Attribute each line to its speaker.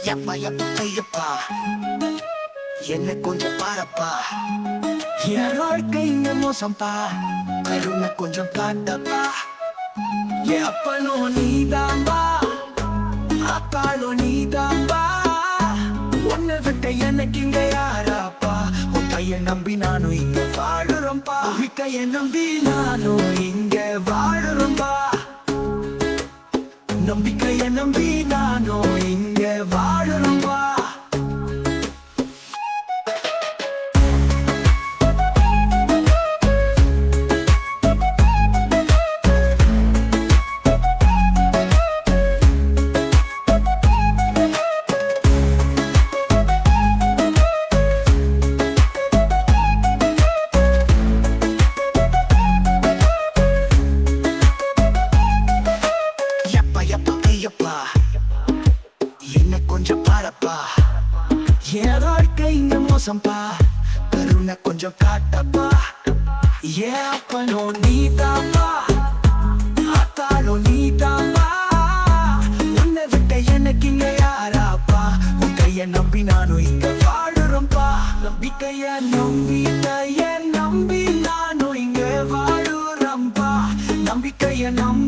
Speaker 1: யப்பா யப்பா ஐயப்பா என்ன கொஞ்சம் பாரப்பா என் வாழ்க்கை இங்க மோசம்பா கருணை கொஞ்சம் காட்டப்பா என் அப்பனும் நீதான்பா அப்பாலும் நீதான்பா உன்னை விட்ட எனக்கு இங்க யாராப்பா உன் கையை நம்பி நானும் இங்க வாழுறோம்பா உன் கையை நம்பி நானும் இங்க வாழுறோம்பா நம்பிக்கையை நம்பி நானும் இங்க வாழுறோம்பா என்ன கொஞ்சம் பாரப்பா என் வாழ்க்கை இங்க மோசம்பா கருணை கொஞ்சம் காட்டப்பா என் அப்பனோ நீதான்பா அத்தாளோ நீதான்பா உன்னை விட்ட எனக்கு இங்க யாராப்பா உன் கையை நம்பி நானும் இங்க வாழுறோம்பா நம்பிக்கைய நம்பி நானும் இங்க வாழுறோம்பா நம்பிக்கைய நம்பி